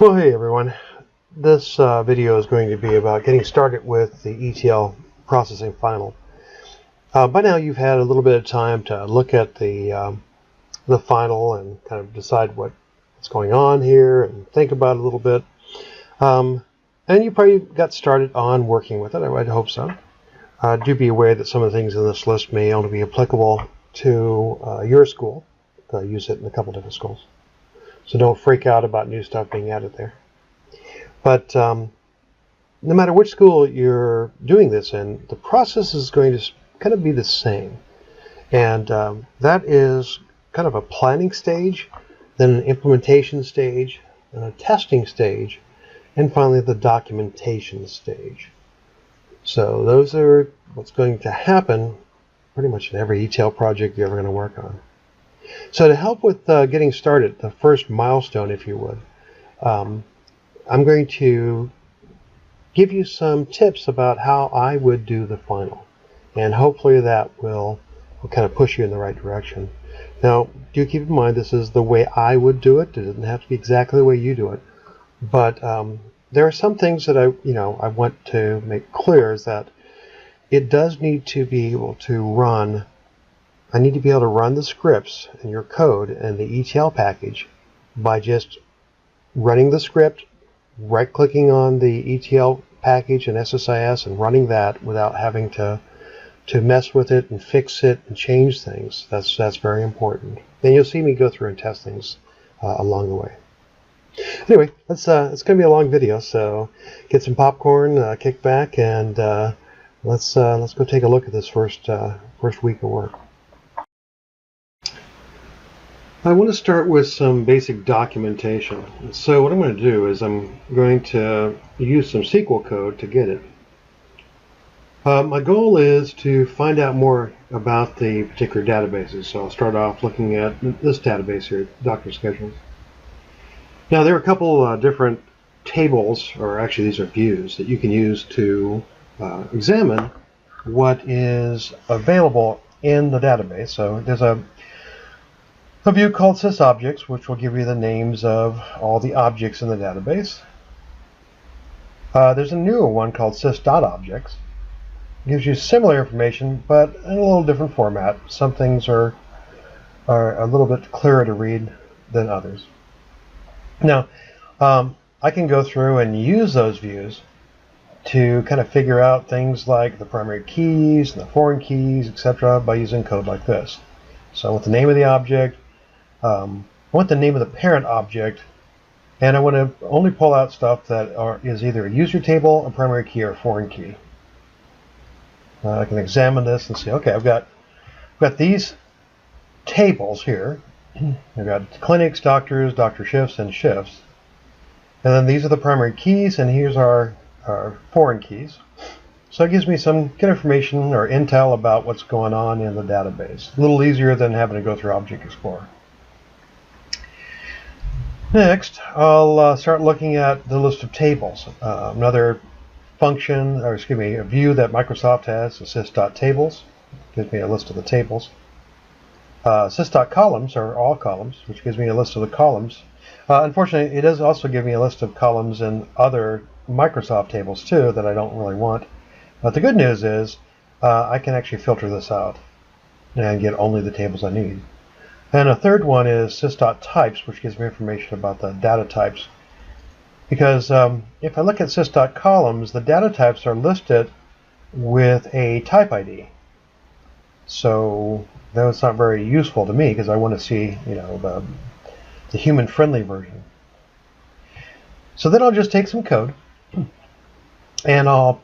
Well, hey everyone. This video is going to be about getting started with the ETL processing final. By now you've had a little bit of time to look at the final and kind of decide what's going on here and think about it a little bit. And you probably got started on working with it. I'd hope so. Do be aware that some of the things in this list may only be applicable to your school. Use it in a couple different schools. So don't freak out about new stuff being added there. But no matter which school you're doing this in, the process is going to kind of be the same. And that is kind of a planning stage, then an implementation stage, and a testing stage, and finally the documentation stage. So those are what's going to happen pretty much in every ETL project you're ever going to work on. So to help with getting started, the first milestone, if you would, I'm going to give you some tips about how I would do the final. And hopefully that will kind of push you in the right direction. Now, do keep in mind this is the way I would do it. It doesn't have to be exactly the way you do it. But there are some things that I want to make clear is that it does need to be able to run. I need to be able to run the scripts in your code and the ETL package by just running the script, right-clicking on the ETL package and SSIS and running that without having to mess with it and fix it and change things. That's very important. Then you'll see me go through and test things along the way. Anyway, it's going to be a long video, so get some popcorn, kick back, and let's go take a look at this first week of work. I want to start with some basic documentation. So what I'm going to do is I'm going to use some SQL code to get it. My goal is to find out more about the particular databases. So I'll start off looking at this database here, Doctor Schedules. Now there are a couple different tables, or actually these are views, that you can use to examine what is available in the database. So there's a view called sysObjects, which will give you the names of all the objects in the database. There's a newer one called sys.objects. It gives you similar information, but in a little different format. Some things are a little bit clearer to read than others. Now, I can go through and use those views to kind of figure out things like the primary keys and the foreign keys, etc., by using code like this. So I want the name of the object, I want the name of the parent object, and I want to only pull out stuff that is either a user table, a primary key, or a foreign key. I can examine this and see, okay, I've got these tables here. I've got clinics, doctors, doctor shifts, and shifts. And then these are the primary keys, and here's our foreign keys. So it gives me some good information or intel about what's going on in the database. A little easier than having to go through Object Explorer. Next, I'll start looking at the list of tables. Another function, or excuse me, a view that Microsoft has is sys.tables. Gives me a list of the tables. Sys.columns are all columns, which gives me a list of the columns. Unfortunately, it does also give me a list of columns in other Microsoft tables too that I don't really want. But the good news is I can actually filter this out and get only the tables I need. And a third one is sys.types, which gives me information about the data types. Because if I look at sys.columns, the data types are listed with a type ID. So that's not very useful to me because I want to see, the human-friendly version. So then I'll just take some code and I'll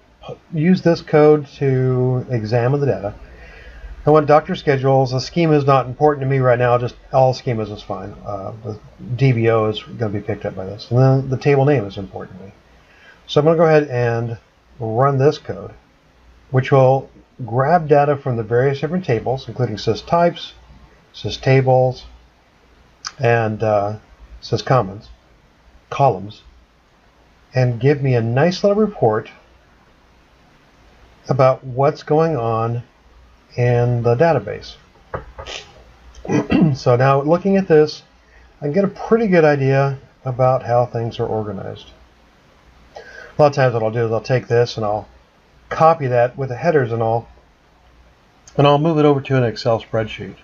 use this code to examine the data. I want doctor schedules. The schema is not important to me right now. Just all schemas is fine. The DBO is going to be picked up by this. And then the table name is important to me. So I'm going to go ahead and run this code, which will grab data from the various different tables, including systypes, systables, and syscolumns, and give me a nice little report about what's going on in the database. So now looking at this, I get a pretty good idea about how things are organized. A lot of times what I'll do is I'll take this and I'll copy that with the headers and all, and I'll move it over to an Excel spreadsheet.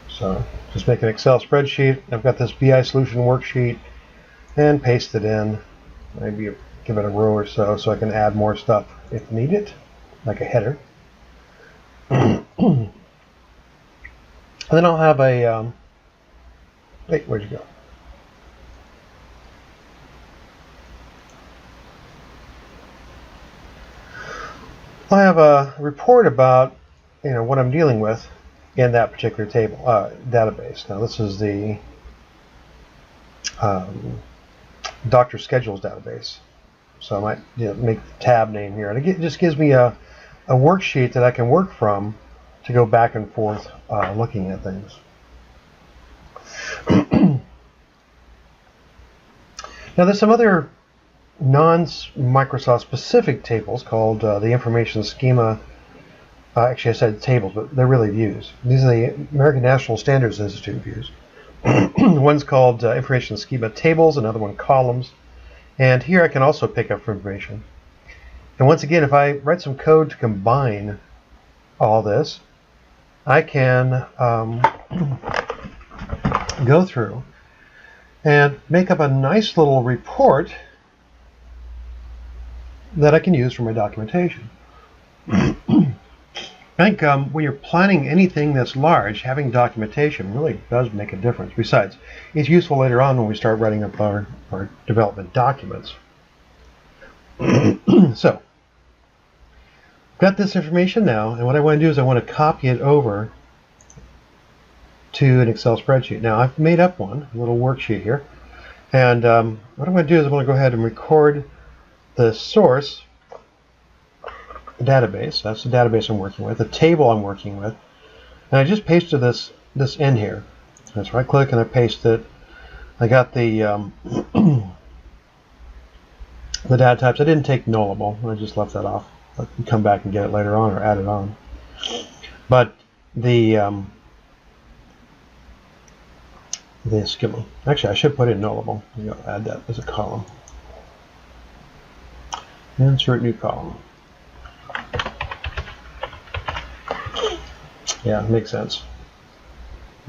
So just make an Excel spreadsheet. I've got this BI solution worksheet and paste it in. Maybe give it a row or so I can add more stuff if needed, like a header. And then I'll have a, wait, where'd you go? I have a report about, what I'm dealing with in that particular table, database. Now this is the doctor schedules database. So I might make the tab name here, and it just gives me a worksheet that I can work from to go back and forth looking at things. Now there's some other non-Microsoft specific tables called the information schema. Actually I said tables, but they're really views. These are the American National Standards Institute views. One's called information schema tables, another one columns. And here I can also pick up information. And once again, if I write some code to combine all this, I can go through and make up a nice little report that I can use for my documentation. I think when you're planning anything that's large, having documentation really does make a difference. Besides, it's useful later on when we start writing up our development documents. So, got this information now, and what I want to do is I want to copy it over to an Excel spreadsheet. Now, I've made up one, a little worksheet here. And what I'm going to do is I'm going to go ahead and record the source database. That's the database I'm working with, the table I'm working with, and I just pasted this in here. So I just right click and I paste it. I got the the data types. I didn't take nullable. I just left that off. I can come back and get it later on or add it on. But the schema. Actually, I should put in nullable. I'll add that as a column. Insert new column. Yeah, makes sense.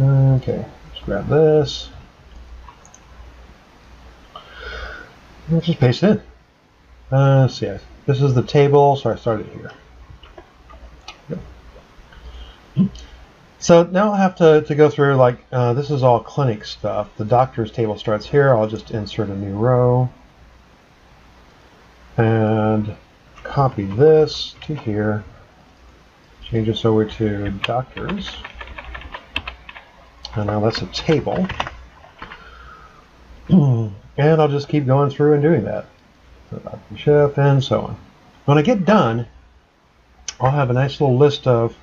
Okay, let's grab this. Let's just paste it in. Let's see. This is the table, so I started here. Yep. So now I'll have to go through, like, this is all clinic stuff. The doctor's table starts here. I'll just insert a new row. And copy this to here. Change this over to doctors. And now that's a table. And I'll just keep going through and doing that. So Dr. Shift and so on. When I get done, I'll have a nice little list of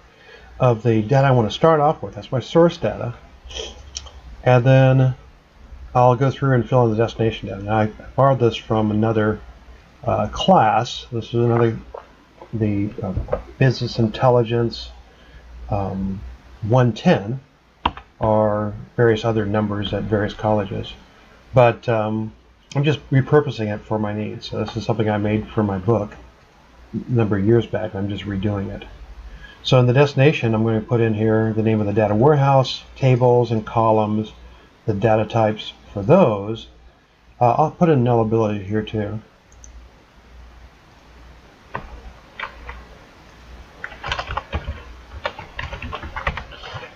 the data I want to start off with. That's my source data. And then I'll go through and fill in the destination data. Now I borrowed this from another class. This is the business intelligence 110, or various other numbers at various colleges. But I'm just repurposing it for my needs. So this is something I made for my book a number of years back. I'm just redoing it. So in the destination, I'm going to put in here the name of the data warehouse, tables and columns, the data types for those. I'll put in nullability here too.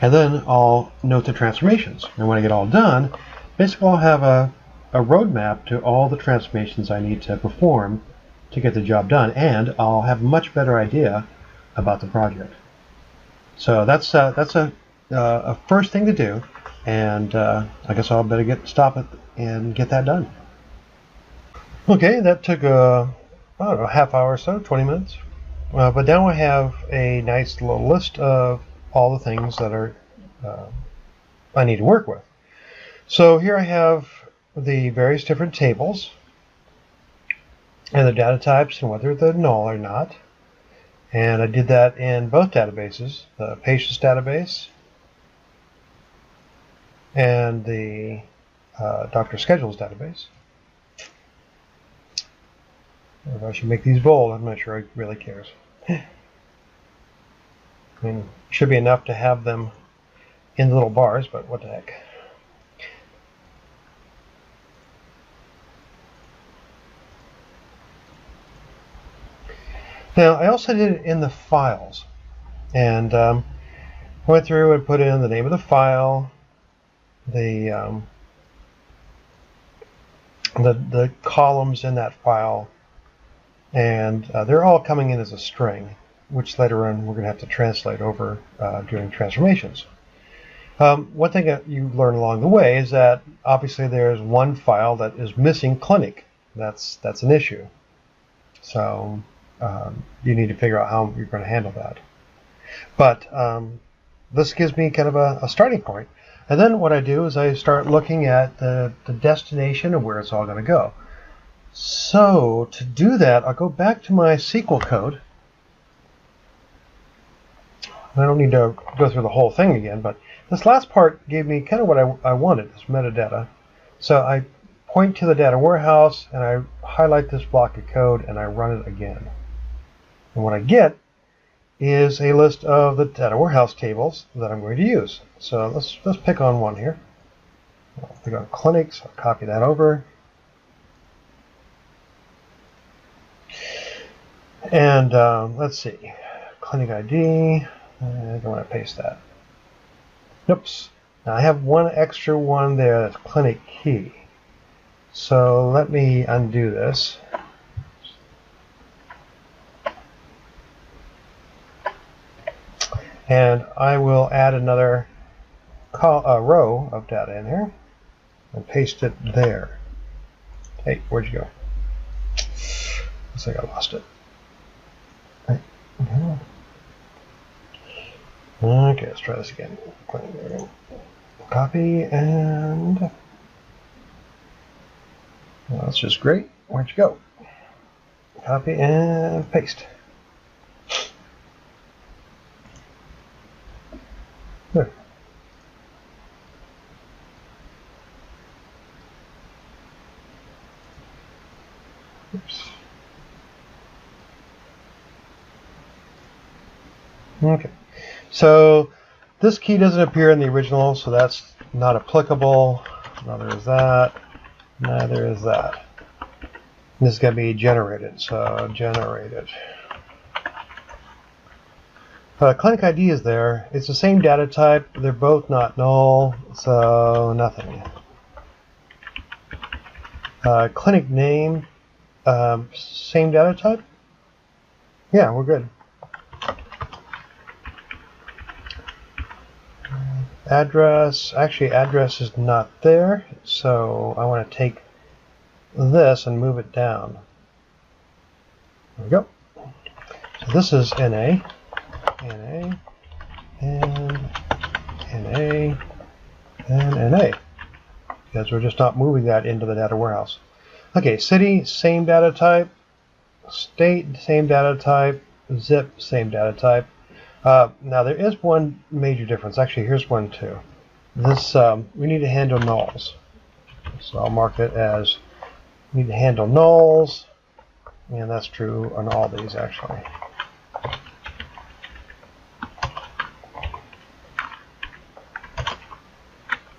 And then I'll note the transformations. And when I get all done, basically I'll have a roadmap to all the transformations I need to perform to get the job done, and I'll have a much better idea about the project. So that's a first thing to do, and I guess I'll better stop it and get that done. Okay, that took I don't know, a half hour or so, 20 minutes. But now I have a nice little list of all the things that are I need to work with. So here I have the various different tables and the data types and whether they're null or not. And I did that in both databases, the patient's database and the doctor schedules database. If I should make these bold, I'm not sure it really cares. I mean, it should be enough to have them in the little bars, but what the heck. Now, I also did it in the files, and went through and put in the name of the file, the columns in that file, and they're all coming in as a string, which later on we're going to have to translate over during transformations. One thing that you learn along the way is that obviously there's one file that is missing clinic. That's an issue. So you need to figure out how you're going to handle that. But this gives me kind of a starting point. And then what I do is I start looking at the destination and where it's all going to go. So to do that, I'll go back to my SQL code. I don't need to go through the whole thing again, but this last part gave me kind of what I wanted, this metadata. So I point to the data warehouse, and I highlight this block of code, and I run it again. And what I get is a list of the data warehouse tables that I'm going to use. So let's pick on one here. I'll pick on clinics. I'll copy that over. And let's see, clinic ID. I don't want to paste that. Oops. Now I have one extra one there that's clinic key. So let me undo this. And I will add another row of data in here and paste it there. Hey, where'd you go? Looks like I lost it. Okay, let's try this again. Copy and well, that's just great. Where'd you go? Copy and paste. There. Oops. Okay. So this key doesn't appear in the original, so that's not applicable. Neither is that. Neither is that. This is going to be generated, so generated. Clinic ID is there. It's the same data type. They're both not null, so nothing. Clinic name, same data type. Yeah, we're good. Address, actually address is not there, so I want to take this and move it down. There we go. So this is NA, NA, and NA, and NA, because we're just not moving that into the data warehouse. Okay, city, same data type, state, same data type, zip, same data type. Now there is one major difference. Actually, here's one too. This we need to handle nulls. So I'll mark it as we need to handle nulls, and that's true on all these actually.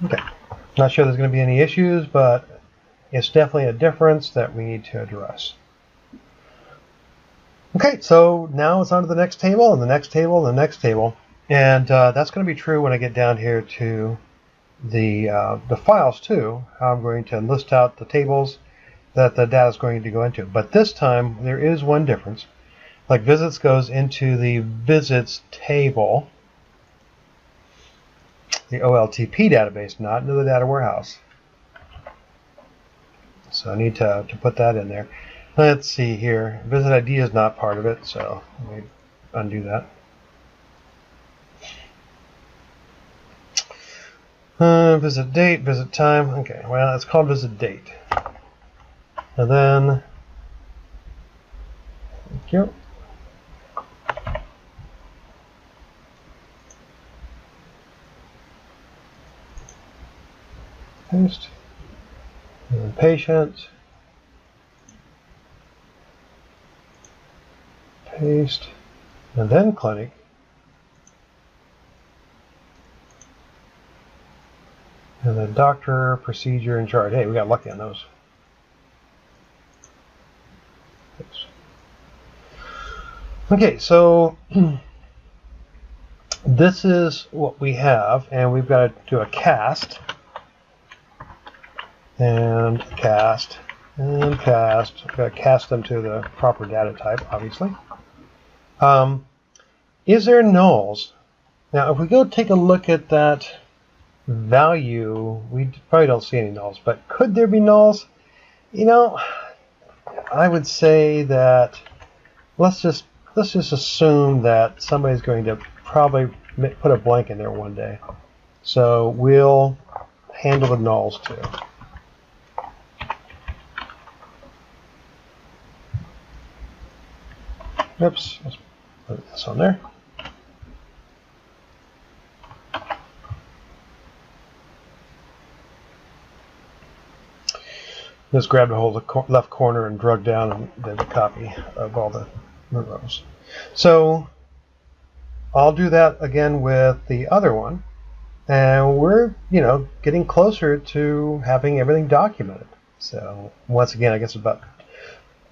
Okay, not sure there's going to be any issues, but it's definitely a difference that we need to address. Okay, so now it's on to the next table, and the next table, and the next table. And that's going to be true when I get down here to the files too, how I'm going to list out the tables that the data is going to go into. But this time, there is one difference. Like visits goes into the visits table, the OLTP database, not into the data warehouse. So I need to put that in there. Let's see here. Visit ID is not part of it, so let me undo that. Visit date, visit time. Okay, well, it's called visit date. And then, thank you. Paste. And then patient. Paste. And then clinic. And then doctor, procedure, and chart. Hey, we got lucky on those. Thanks. Okay, so this is what we have, and we've got to do a cast. And cast. And cast. We've got to cast them to the proper data type, obviously. Is there nulls? Now, if we go take a look at that value, we probably don't see any nulls, but could there be nulls? You know, I would say that let's just assume that somebody's going to probably put a blank in there one day. So we'll handle the nulls too. Oops, let's put this on there. Just grabbed a hold of the left corner and drug down and did a copy of all the rows. So I'll do that again with the other one, and we're getting closer to having everything documented. So once again, I guess it's about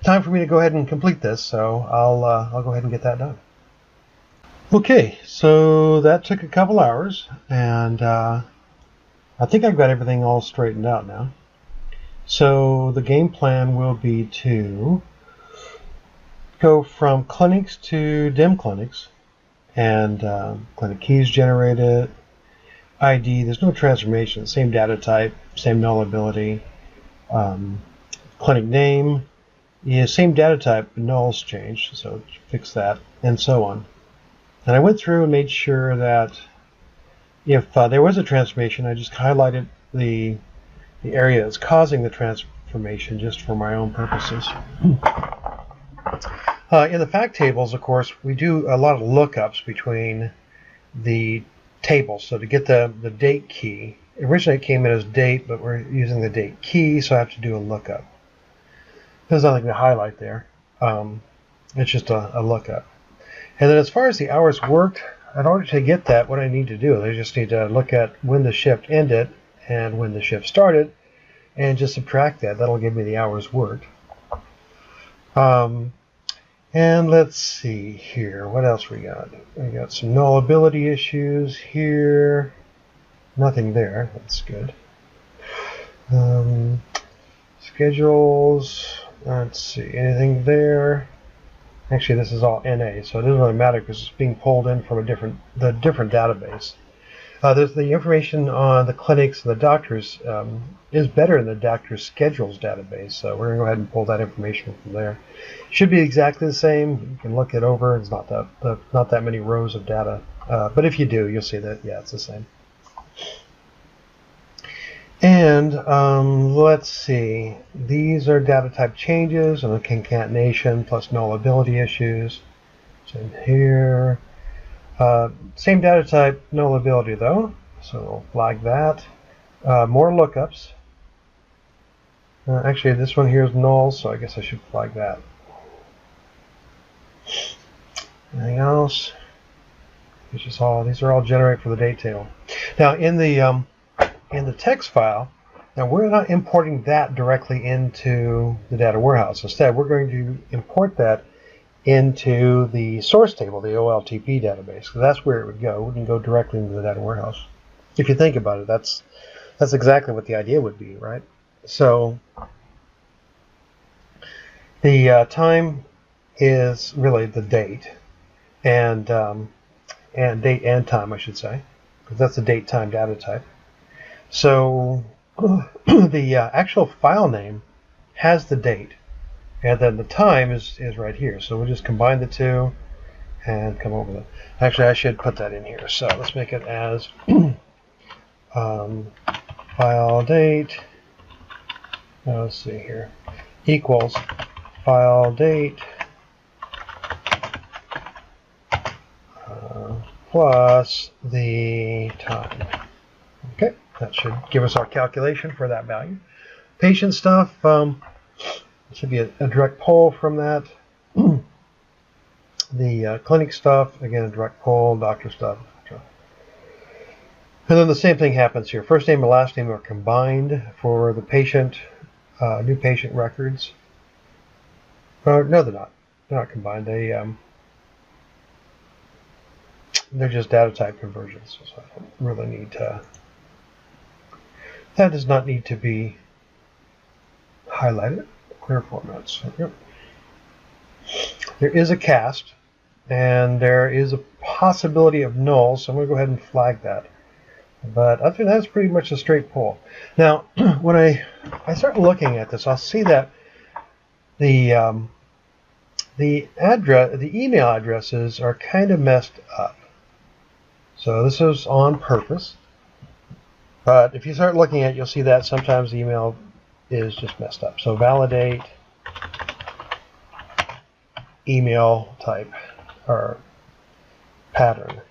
time for me to go ahead and complete this. So I'll go ahead and get that done. Okay, so that took a couple hours, and I think I've got everything all straightened out now. So the game plan will be to go from clinics to dim clinics, and clinic keys generated, ID, there's no transformation, same data type, same nullability, clinic name, same data type, but nulls changed, so fix that, and so on. And I went through and made sure that if there was a transformation, I just highlighted the area that's causing the transformation just for my own purposes. In the fact tables, of course, we do a lot of lookups between the tables. So to get the date key, originally it came in as date, but we're using the date key, so I have to do a lookup. There's nothing to highlight there. It's just a lookup. And then as far as the hours worked, in order to get that, what I need to do, I just need to look at when the shift ended and when the shift started, and just subtract that. That'll give me the hours worked. And let's see here, what else we got? We got some nullability issues here. Nothing there, that's good. Schedules, let's see, anything there? Actually, this is all NA, so it doesn't really matter because it's being pulled in from the different database. There's the information on the clinics and the doctors is better in the doctor's schedules database, so we're going to go ahead and pull that information from there. Should be exactly the same. You can look it over. It's not that many rows of data, but if you do, you'll see that it's the same. And let's see. These are data type changes and the concatenation plus nullability issues. So in here. Same data type, nullability though, so we'll flag that. More lookups. Actually, this one here is null, so I guess I should flag that. Anything else? These are all generated for the date table. Now, in the text file, now we're not importing that directly into the data warehouse. Instead, we're going to import that into the source table, the OLTP database, because that's where it would go. It wouldn't go directly into the data warehouse. If you think about it, that's exactly what the idea would be, right? So the time is really the date, and date and time, I should say, because that's the date time data type. So the actual file name has the date. And then the time is right here. So we'll just combine the two and come over with it. Actually, I should put that in here. So let's make it as file date. Let's see here. Equals file date plus the time. Okay. That should give us our calculation for that value. Patient stuff, should be a direct pull from that. The clinic stuff, again, a direct pull, doctor stuff, etc. And then the same thing happens here. First name and last name are combined for the patient, new patient records. No, they're not. They're not combined. They're just data type conversions. So I don't really need to. That does not need to be highlighted. Clear formats. Yep. There is a cast, and there is a possibility of null, so I'm going to go ahead and flag that. But other than that, it's pretty much a straight pull. Now, when I start looking at this, I'll see that the email addresses are kind of messed up. So this is on purpose. But if you start looking at it, you'll see that sometimes the email is just messed up. So validate email type or pattern.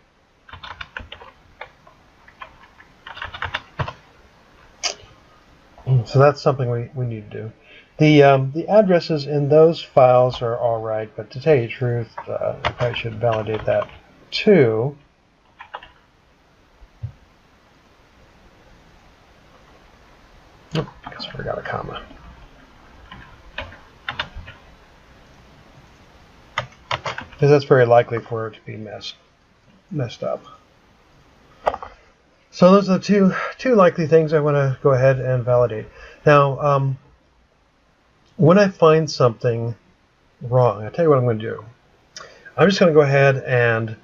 So that's something we need to do. The addresses in those files are all right, but to tell you the truth, I probably should validate that too. Oh, I guess I forgot a comma. Because that's very likely for it to be messed up. So those are the two likely things I want to go ahead and validate. Now, when I find something wrong, I'll tell you what I'm going to do. I'm just going to go ahead and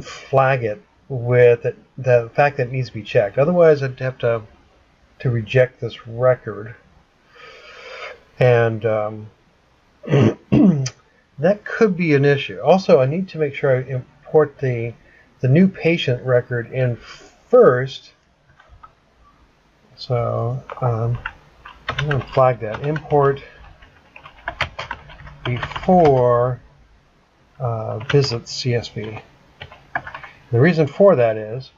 flag it with the fact that it needs to be checked. Otherwise, I'd have to reject this record, and that could be an issue. Also, I need to make sure I import the new patient record in first. So I'm going to flag that. Import before visits CSV. The reason for that is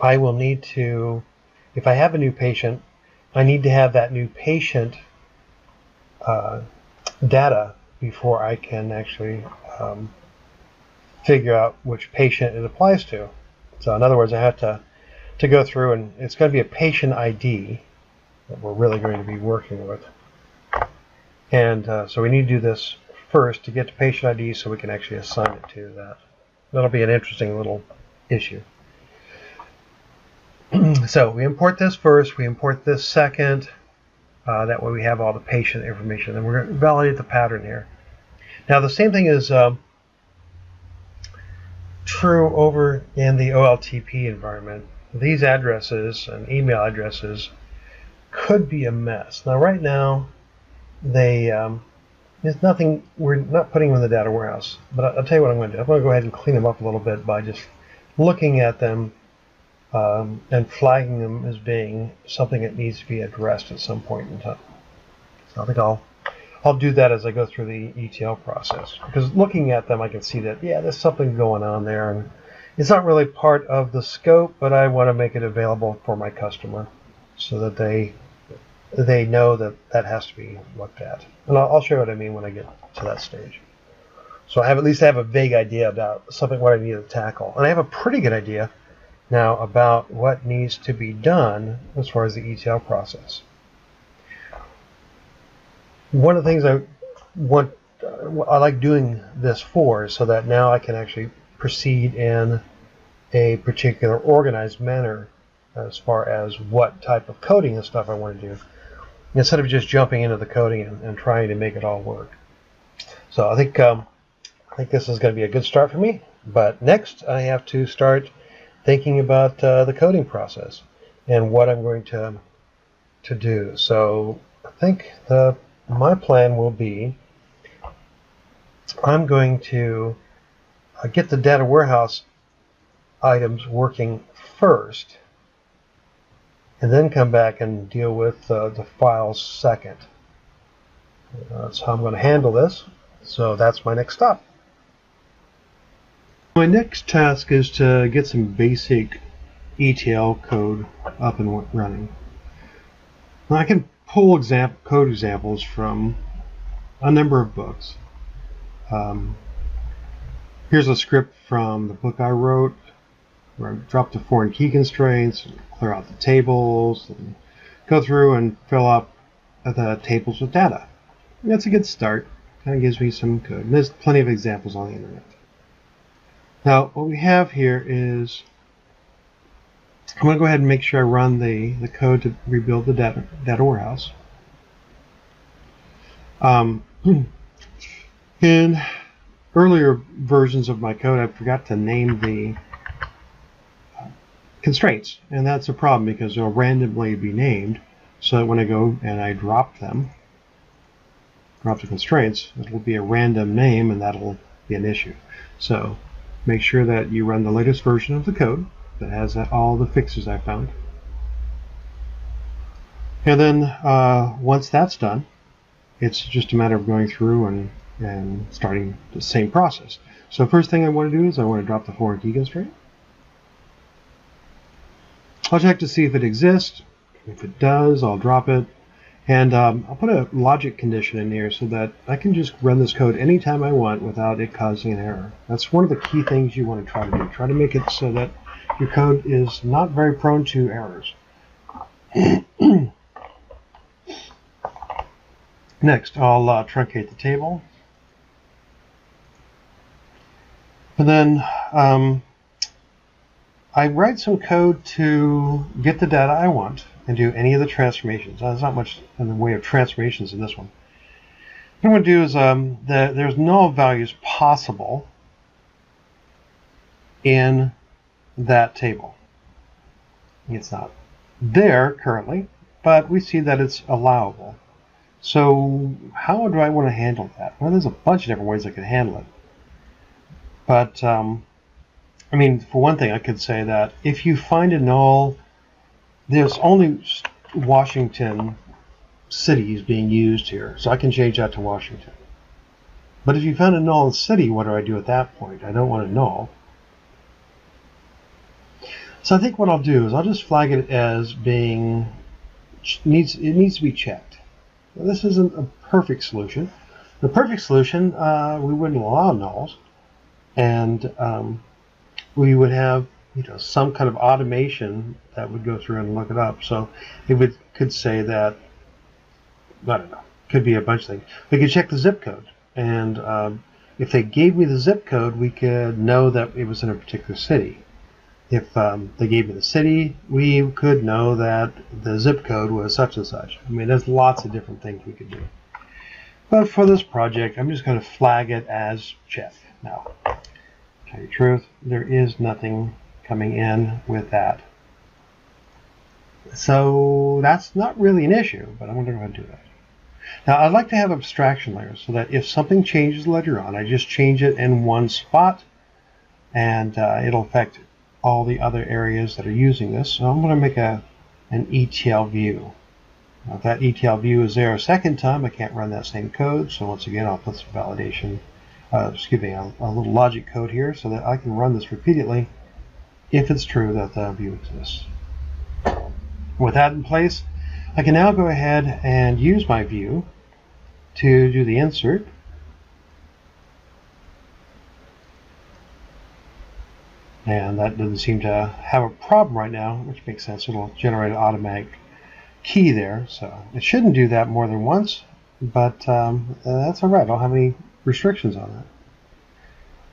I will need to, if I have a new patient, I need to have that new patient data before I can actually figure out which patient it applies to. So in other words, I have to go through, and it's going to be a patient ID that we're really going to be working with. And so we need to do this first to get to patient ID so we can actually assign it to that. That'll be an interesting little issue. So we import this first, we import this second. That way we have all the patient information. And we're going to validate the pattern here. Now the same thing is true over in the OLTP environment. These addresses and email addresses could be a mess. Now right now, there's nothing, we're not putting them in the data warehouse. But I'll tell you what I'm going to do. I'm going to go ahead and clean them up a little bit by just looking at them and flagging them as being something that needs to be addressed at some point in time. So I think I'll do that as I go through the ETL process, because looking at them I can see that, yeah, there's something going on there, and it's not really part of the scope, but I want to make it available for my customer so that they know that has to be looked at. And I'll show you what I mean when I get to that stage. So I at least have a vague idea about what I need to tackle, and I have a pretty good idea now about what needs to be done as far as the ETL process. One of the things I like doing this for, so that now I can actually proceed in a particular organized manner as far as what type of coding and stuff I want to do, instead of just jumping into the coding and trying to make it all work. So I think this is going to be a good start for me. But next, I have to start thinking about the coding process and what I'm going to do. So I think my plan will be, I'm going to get the data warehouse items working first, and then come back and deal with the files second. That's how I'm going to handle this. So that's my next stop. My next task is to get some basic ETL code up and running. Now I can pull code examples from a number of books. Here's a script from the book I wrote where I drop the foreign key constraints, and clear out the tables, and go through and fill up the tables with data. And that's a good start. Kind of gives me some code. And there's plenty of examples on the internet. Now, what we have here is I'm going to go ahead and make sure I run the code to rebuild the data warehouse. In earlier versions of my code, I forgot to name the constraints, and that's a problem because they'll randomly be named, so that when I go and I drop the constraints, it'll be a random name, and that'll be an issue. So make sure that you run the latest version of the code that has all the fixes I found. And then once that's done, it's just a matter of going through and starting the same process. So first thing I want to do is I want to drop the foreign key constraint. I'll check to see if it exists. If it does, I'll drop it. And I'll put a logic condition in here so that I can just run this code anytime I want without it causing an error. That's one of the key things you want to try to do. Try to make it so that your code is not very prone to errors. Next, I'll truncate the table. And then I write some code to get the data I want and do any of the transformations. There's not much in the way of transformations in this one. What I'm going to do is there's null values possible in that table. It's not there currently, but we see that it's allowable. So how do I want to handle that? Well, there's a bunch of different ways I could handle it. But I mean, for one thing, I could say that if you find a null, there's only Washington cities being used here, so I can change that to Washington. But if you found a null city, what do I do at that point? I don't want a null. So I think what I'll do is I'll just flag it as being it needs to be checked. Now, this isn't a perfect solution. The perfect solution, we wouldn't allow nulls, and we would have some kind of automation that would go through and look it up. So it could say that, I don't know, could be a bunch of things. We could check the zip code, and if they gave me the zip code, we could know that it was in a particular city. If they gave me the city, we could know that the zip code was such and such. I mean, there's lots of different things we could do. But for this project, I'm just going to flag it as check. Now, to tell you the truth, there is nothing coming in with that. So that's not really an issue, but I'm going to go ahead and do that. Now, I'd like to have abstraction layers so that if something changes later on, I just change it in one spot, and it'll affect all the other areas that are using this. So I'm going to make an ETL view. Now, if that ETL view is there a second time, I can't run that same code. So once again, I'll put some validation, a little logic code here so that I can run this repeatedly if it's true that the view exists. With that in place, I can now go ahead and use my view to do the insert. And that doesn't seem to have a problem right now, which makes sense. It'll generate an automatic key there. So it shouldn't do that more than once, but that's all right. I don't have any restrictions on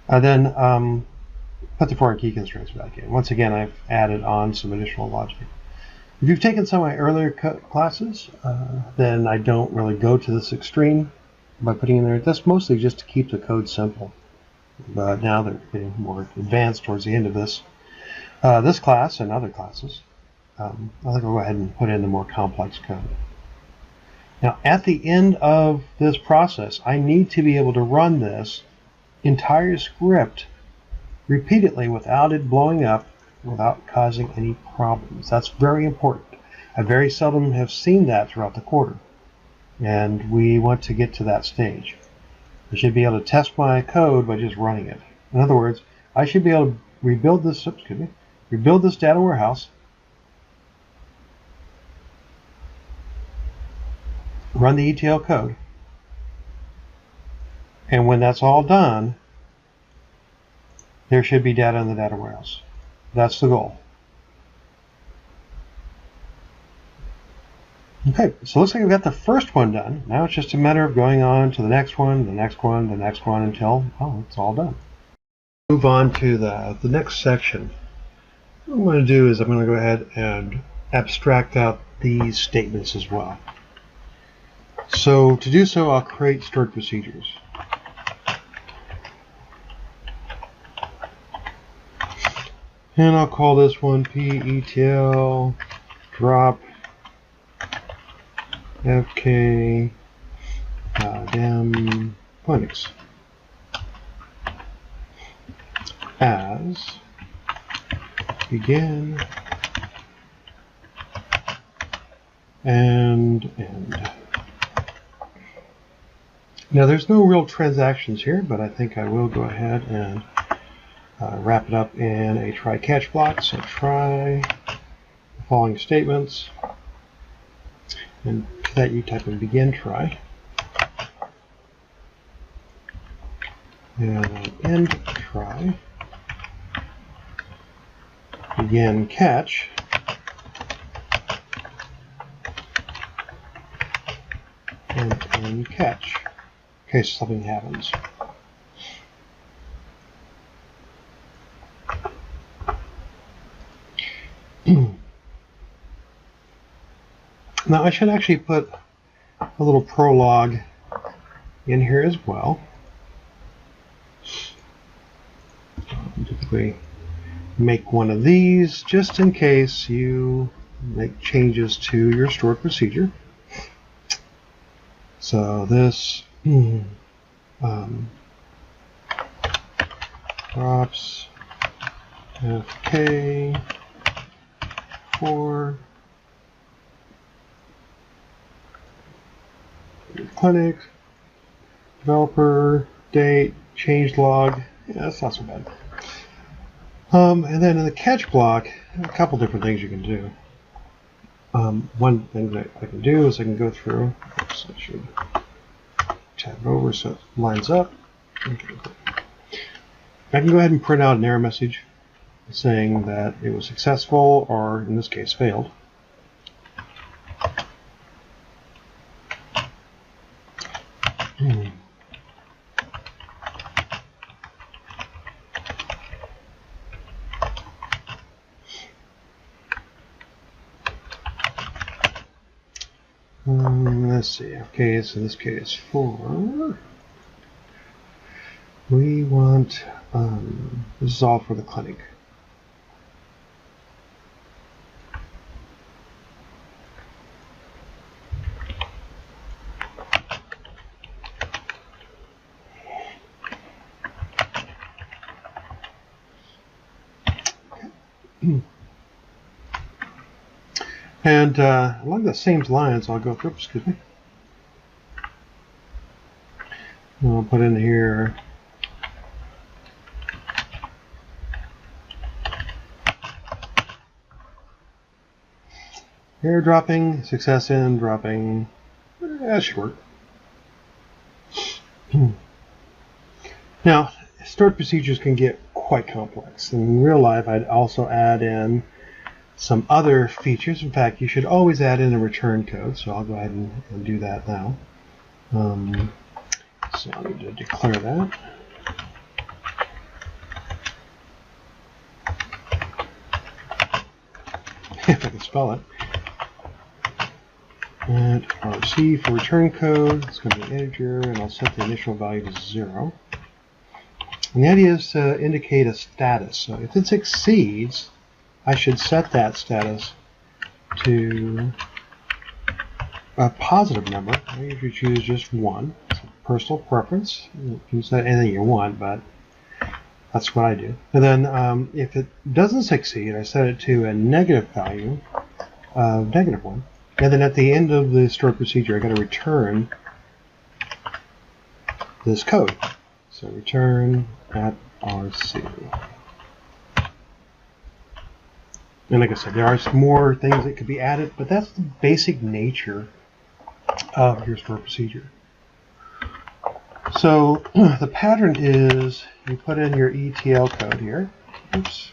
that. Then put the foreign key constraints back in. Once again, I've added on some additional logic. If you've taken some of my earlier classes, then I don't really go to this extreme by putting in there. That's mostly just to keep the code simple. But now they're getting more advanced towards the end of this class and other classes. I think I'll go ahead and put in the more complex code. Now, at the end of this process, I need to be able to run this entire script repeatedly without it blowing up, without causing any problems. That's very important. I very seldom have seen that throughout the quarter, and we want to get to that stage. I should be able to test my code by just running it. In other words, I should be able to rebuild this we build this data warehouse, run the ETL code, and when that's all done, there should be data in the data warehouse. That's the goal. Okay, so it looks like we've got the first one done. Now it's just a matter of going on to the next one, the next one, the next one, until, oh, it's all done. Move on to the next section. What I'm going to do is I'm going to go ahead and abstract out these statements as well. So to do so, I'll create stored procedures. And I'll call this one PETL drop FK dem Linux as begin and end. Now there's no real transactions here, but I think I will go ahead and wrap it up in a try catch block. So try the following statements, and to that you type in begin try and end try, begin catch, and end catch in case something happens. Now I should actually put a little prologue in here as well. Typically make one of these just in case you make changes to your stored procedure. So this drops FK for clinic, developer, date, change log. Yeah, that's not so bad. And then in the catch block, a couple different things you can do. One thing that I can do is I can go through, oops, I should tab it over so it lines up. Okay. I can go ahead and print out an error message saying that it was successful, or in this case failed. Let's see. Okay, so in this case, we want this is all for the clinic. And along the same lines, I'll go through, excuse me. I'll put in here error dropping, success in dropping. That should work. Now, stored procedures can get quite complex. In real life, I'd also add in some other features. In fact, you should always add in a return code, so I'll go ahead and do that now. So I need to declare that. If I can spell it. And RC for return code, it's going to be an integer, and I'll set the initial value to 0. And the idea is to indicate a status. So if it succeeds, I should set that status to a positive number. I usually choose just 1. It's a personal preference. You can set anything you want, but that's what I do. And then if it doesn't succeed, I set it to a negative value of -1. And then at the end of the stored procedure, I got to return this code. So return at RC. And like I said, there are some more things that could be added, but that's the basic nature of your stored procedure. So the pattern is you put in your ETL code here. Oops.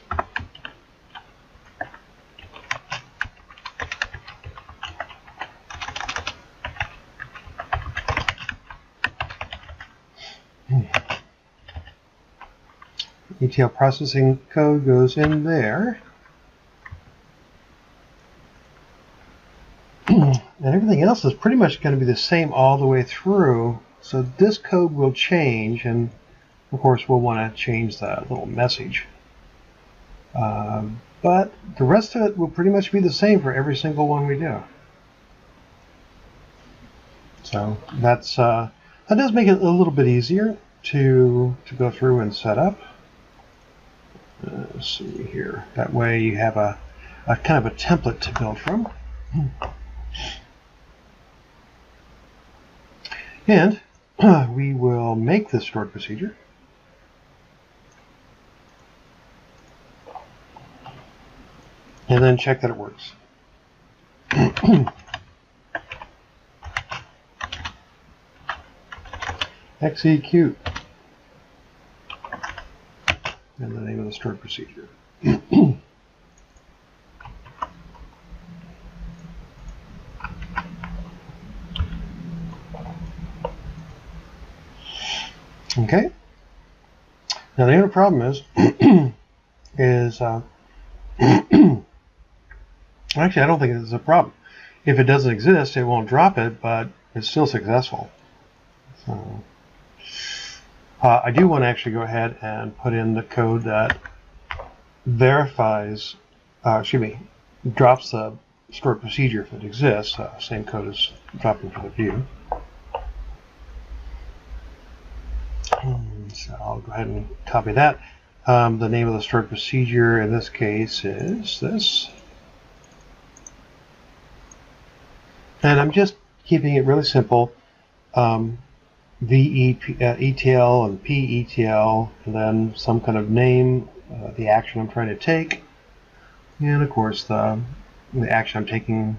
ETL processing code goes in there. And everything else is pretty much going to be the same all the way through. So this code will change, and of course we'll want to change that little message. But the rest of it will pretty much be the same for every single one we do. So that's that does make it a little bit easier to go through and set up. Let's see here. That way you have a kind of a template to build from. And we will make this stored procedure. And then check that it works. Execute. And the name of the stored procedure. Okay. Now the only problem is, actually I don't think it's a problem. If it doesn't exist, it won't drop it, but it's still successful. So I do want to actually go ahead and put in the code that verifies, drops the stored procedure if it exists. Same code as dropping for the view. So I'll go ahead and copy that. The name of the stored procedure in this case is this. And I'm just keeping it really simple. ETL and PETL, and then some kind of name, the action I'm trying to take, and of course the action I'm taking,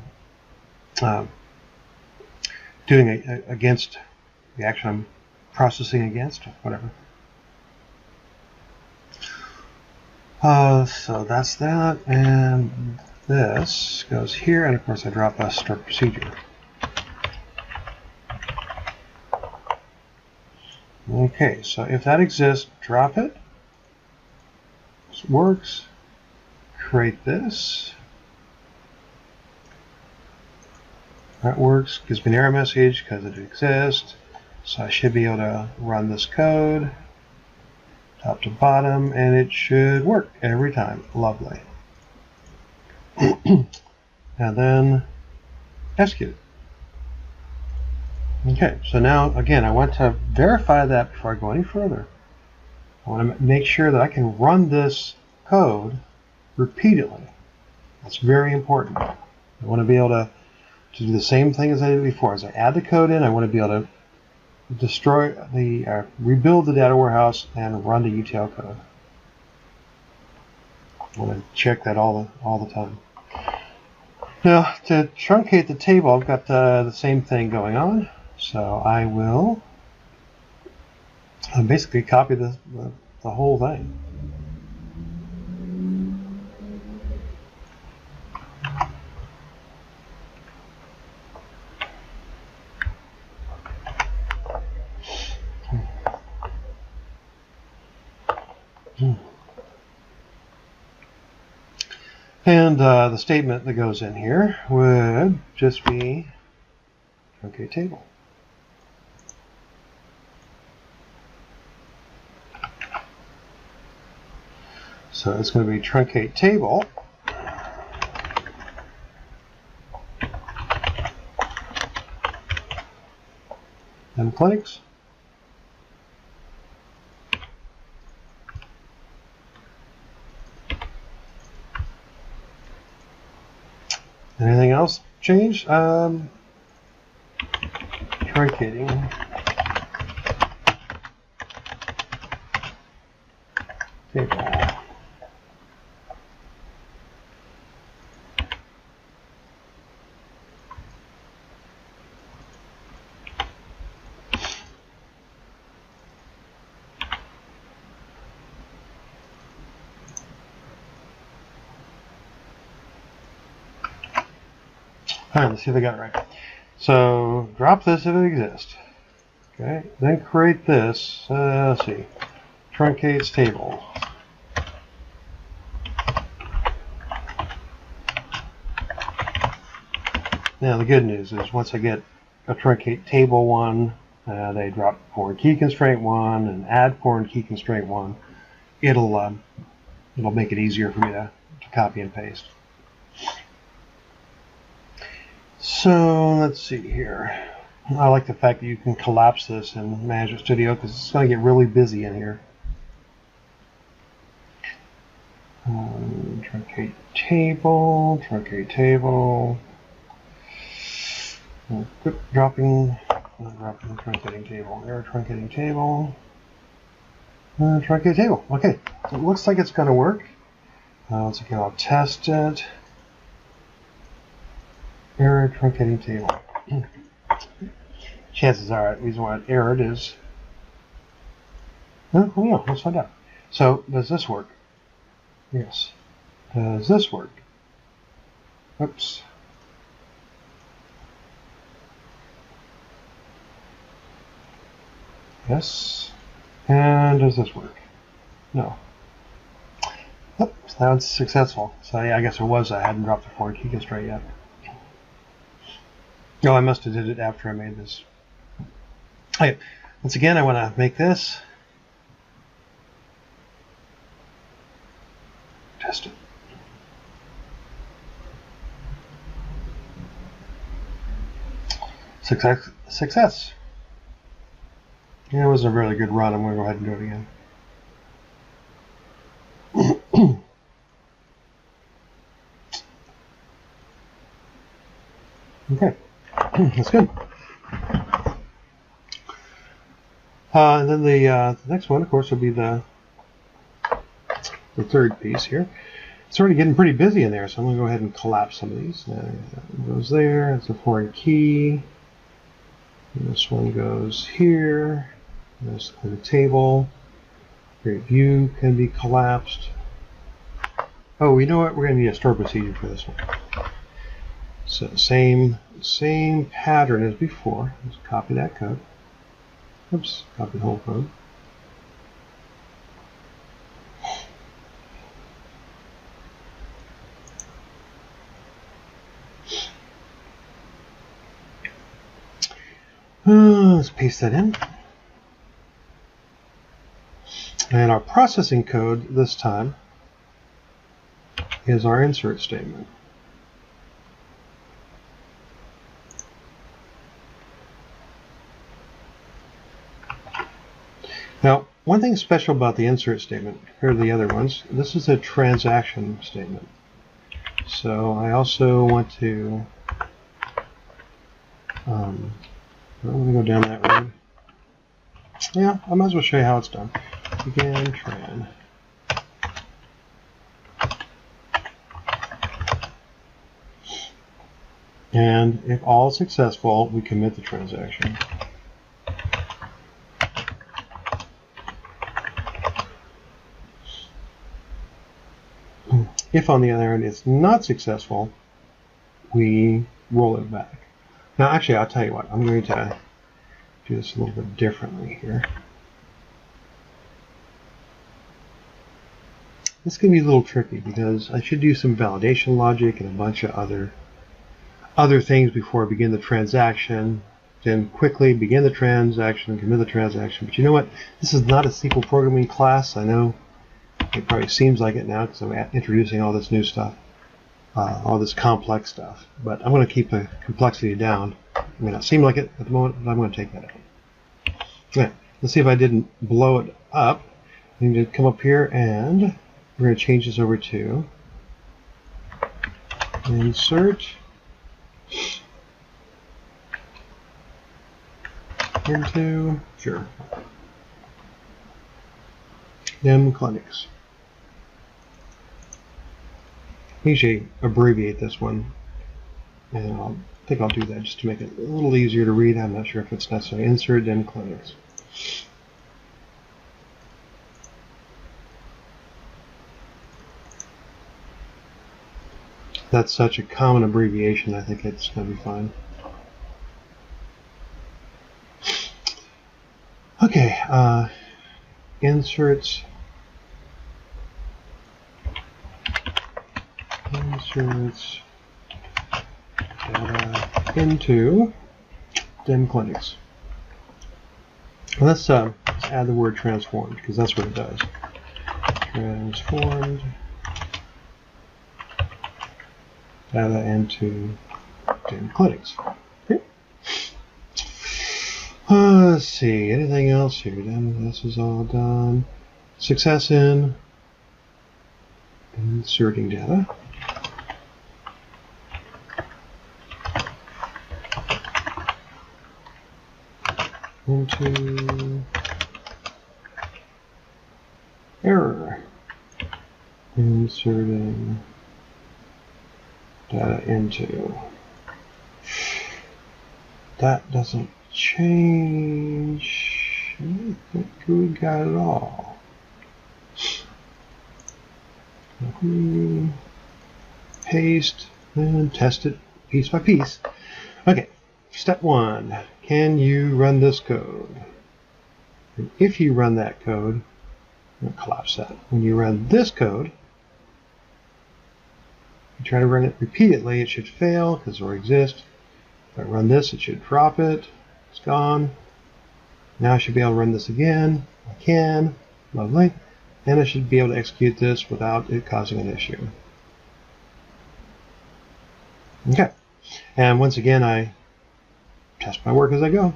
doing against the action I'm processing against, whatever. So that's that, and this goes here, and of course I drop a stored procedure. Okay, so if that exists, drop it. This works. Create this. That works. Gives me an error message because it exists. So I should be able to run this code top to bottom, and it should work every time. Lovely. And then execute it. Okay, so now again, I want to verify that before I go any further. I want to make sure that I can run this code repeatedly. That's very important. I want to be able to do the same thing as I did before. As I add the code in, I want to be able to rebuild the data warehouse and run the ETL code. I want to check that all the time. Now, to truncate the table, I've got the same thing going on. So I will basically copy the whole thing. And the statement that goes in here would just be truncate table. So it's going to be truncate table. And clinics. Anything else changed? Truncating. Table. All right, let's see if I got it right. So drop this if it exists. Okay, then create this. Let's see, truncates table. Now the good news is once I get a truncate table one, they drop foreign key constraint one and add foreign key constraint one. It'll make it easier for me to copy and paste. So let's see here. I like the fact that you can collapse this in Management Studio because it's going to get really busy in here. Truncate table, truncate table. Quit dropping, truncating table. Error truncating table. Truncate table. Okay, so it looks like it's going to work. Once again, I'll test it. Error truncating table. Chances are, the reason why it errored is. Oh yeah, let's find out. So, does this work? Yes. Does this work? Oops. Yes. And does this work? No. Oh, so that was successful. So yeah, I guess it was. I hadn't dropped the foreign key constraint yet. No, I must have did it after I made this. Okay. Once again, I want to make this. Test it. Success. Yeah, it was a really good run. I'm going to go ahead and do it again. Okay, that's good. And then the next one, of course, will be the third piece here. It's already getting pretty busy in there, so I'm going to go ahead and collapse some of these. That goes there. It's a foreign key. And this one goes here. This the table. Create view can be collapsed. Oh, you know what? We're going to need a store procedure for this one. So same pattern as before. Let's copy that code. Oops, copy the whole code. Let's paste that in. And our processing code this time is our insert statement. Now, one thing special about the insert statement compared to the other ones, this is a transaction statement. So I also want to, I'm going to go down that road. Yeah, I might as well show you how it's done. Begin tran. And if all successful, we commit the transaction. If, on the other hand, it's not successful, we roll it back. Now, actually, I'll tell you what. I'm going to do this a little bit differently here. This can be a little tricky because I should do some validation logic and a bunch of other things before I begin the transaction. Then quickly begin the transaction, commit the transaction. But you know what? This is not a SQL programming class. I know it probably seems like it now because I'm introducing all this new stuff, all this complex stuff. But I'm going to keep the complexity down. It may not seem like it at the moment, but I'm going to take that out. Okay, let's see if I didn't blow it up. I need to come up here and we're going to change this over to insert into, sure, dem clinics. I usually abbreviate this one, and I think I'll do that just to make it a little easier to read. I'm not sure if it's necessary. Insert dem clinics. that's such a common abbreviation, I think it's going to be fine. Okay, inserts data into dim clinics. Let's add the word transformed, because that's what it does. Transformed data into dim clinics. Okay. Let's see, anything else here? This is all done. Success in inserting data. Into error. Inserting data into. That doesn't change. I think we got it all. Paste and test it piece by piece. Okay, step 1. Can you run this code? And if you run that code, I'm going to collapse that. When you run this code, you try to run it repeatedly, it should fail because it already exists. If I run this, it should drop it. It's gone. Now I should be able to run this again. I can. Lovely. And I should be able to execute this without it causing an issue. Okay. And once again, I test my work as I go.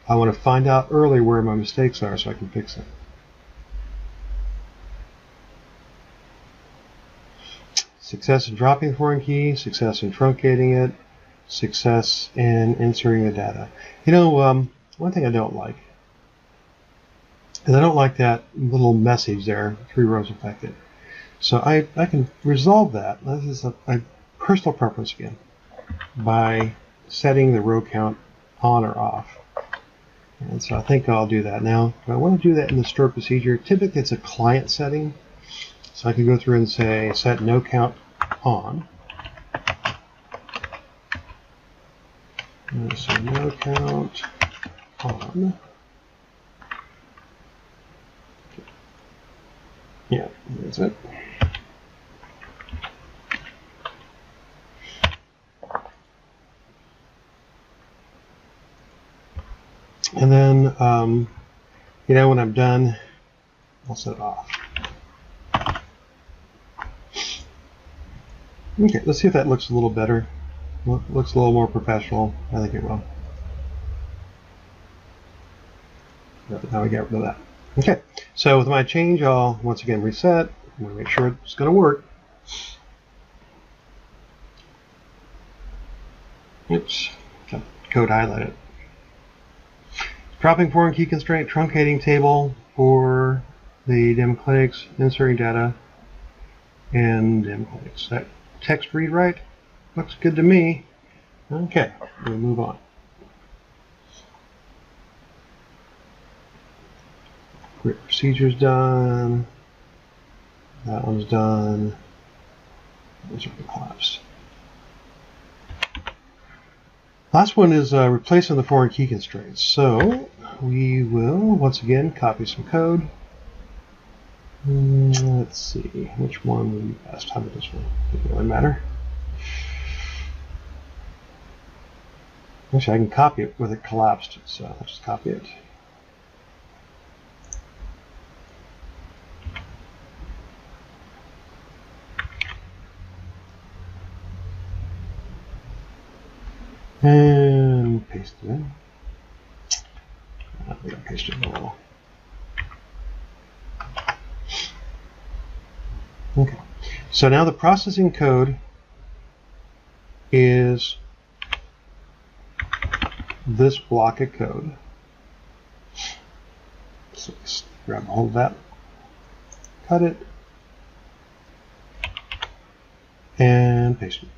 I want to find out early where my mistakes are so I can fix it. Success in dropping the foreign key, success in truncating it, success in inserting the data. You know, one thing I don't like is I don't like that little message there, 3 rows affected. So I can resolve that. This is a personal preference again by setting the row count on or off. And so I think I'll do that. Now, if I want to do that in the stored procedure, typically it's a client setting. So I can go through and say set no count on. So no count on. Yeah, that's it. And then, you know, when I'm done, I'll set it off. Okay, let's see if that looks a little better. Looks a little more professional. I think it will. Now we got rid of that. Okay, so with my change, I'll once again reset. I'm going to make sure it's going to work. Oops, got code highlighted. Dropping foreign key constraint, truncating table for the dim clinics, inserting data, and dim clinics. That text read write looks good to me. Okay, we'll move on. Grid procedure's done. That one's done. Those are collapsed. Last one is replacing the foreign key constraints. So we will once again copy some code. Let's see which one would be best. How about this one? Doesn't really matter. Actually, I can copy it with it collapsed, so I'll just copy it. And paste it in. I'm going to paste it in the wall. Okay, so now the processing code is this block of code. So just grab a hold of that, cut it, and paste it.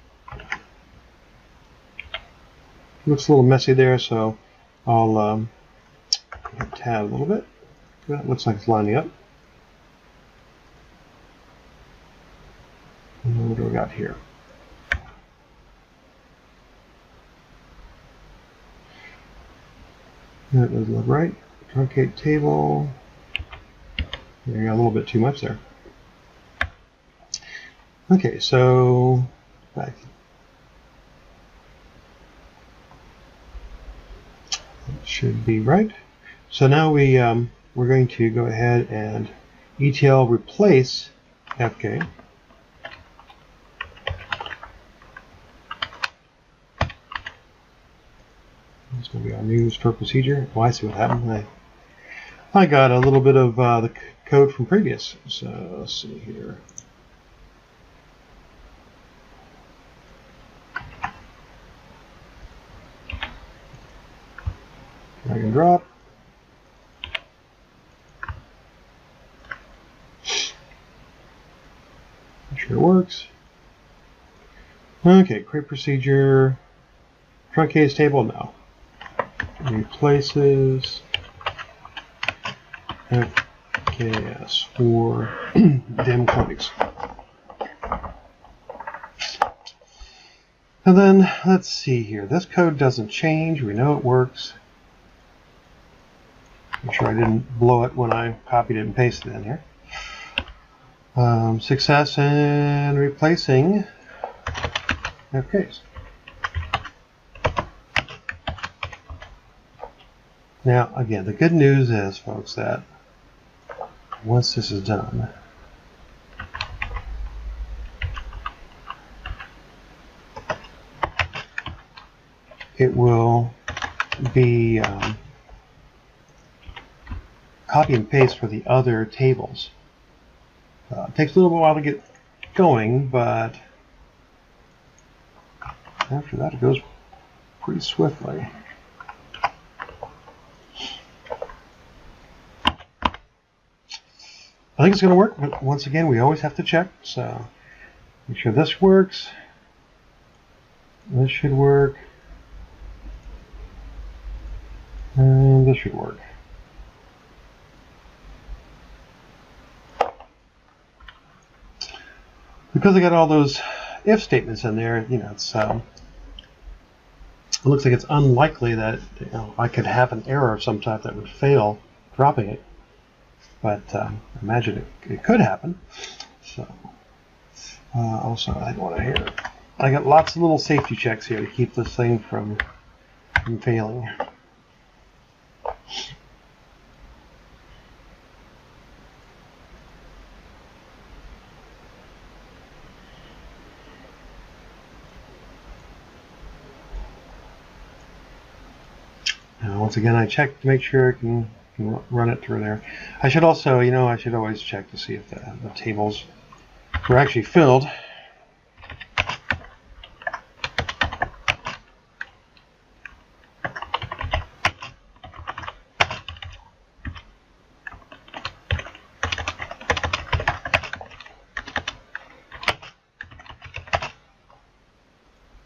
Looks a little messy there, so I'll tab a little bit. That looks like it's lining up. And what do we got here? That doesn't look right. Truncate table. There you got a little bit too much there. Okay, so back. That should be right. So now we're going to go ahead and ETL replace FK. It's going to be our new stored procedure. Oh, I see what happened. I got a little bit of the code from previous. So let's see here. Drag and drop. Make sure it works. Okay, create procedure. Truncates table, no. Replaces FKS for dim clinics. And then let's see here. This code doesn't change. We know it works. Make sure I didn't blow it when I copied it and pasted it in here. Success in replacing FKs. Now, again, the good news is, folks, that once this is done, it will be copy and paste for the other tables. It takes a little while to get going, but after that it goes pretty swiftly. I think it's going to work, but once again, we always have to check. So make sure this works. This should work. And this should work. Because I got all those if statements in there, you know, it's it looks like it's unlikely that I could have an error of some type that would fail dropping it. But imagine it could happen. So also, I want to hear. I got lots of little safety checks here to keep this thing from failing. Now, once again, I checked to make sure it can run it through there. I should also, I should always check to see if the tables were actually filled.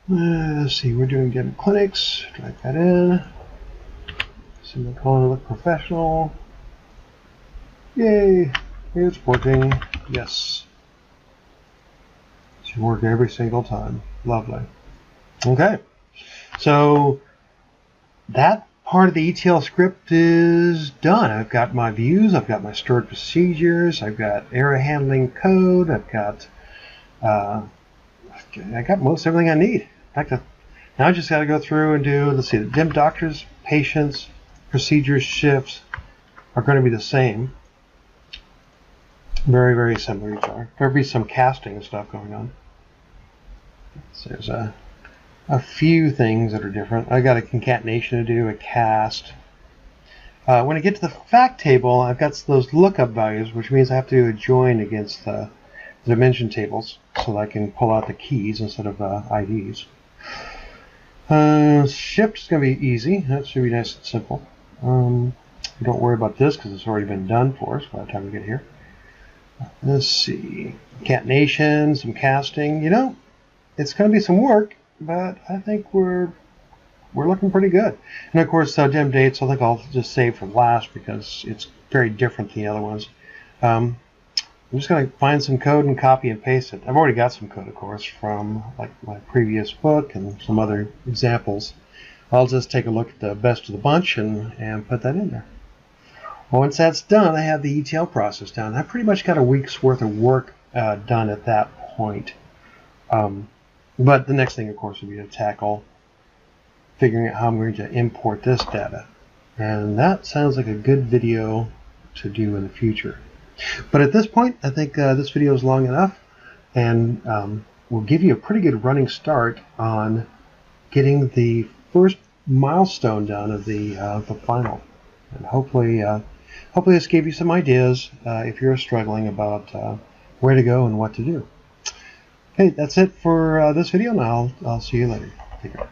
Let's see, we're doing dim clinics. Drag that in. Semicolon look professional. Yay! It's working. Yes. Should work every single time. Lovely. Okay. So that part of the ETL script is done. I've got my views. I've got my stored procedures. I've got error handling code. I've got I got most everything I need. In fact, now I just got to go through and do. Let's see. The dim doctors, patients, procedures, shifts are going to be the same. Very, very similar to each other. There'll be some casting and stuff going on. So there's a few things that are different. I got a concatenation to do, a cast. When I get to the fact table, I've got those lookup values, which means I have to do a join against the dimension tables so that I can pull out the keys instead of IDs. Shift is going to be easy. That should be nice and simple. Don't worry about this because it's already been done for us by the time we get here. Let's see. Concatenation, some casting. It's going to be some work, but I think we're looking pretty good. And of course, dim dates, I think I'll just save for last because it's very different than the other ones. I'm just going to find some code and copy and paste it. I've already got some code, of course, from like my previous book and some other examples. I'll just take a look at the best of the bunch and put that in there. Once that's done, I have the ETL process done. I pretty much got a week's worth of work done at that point. But the next thing, of course, would be to tackle figuring out how I'm going to import this data. And that sounds like a good video to do in the future. But at this point, I think this video is long enough, and will give you a pretty good running start on getting the first milestone done of the final. And hopefully this gave you some ideas if you're struggling about where to go and what to do. Okay, that's it for this video, and I'll see you later. Take care.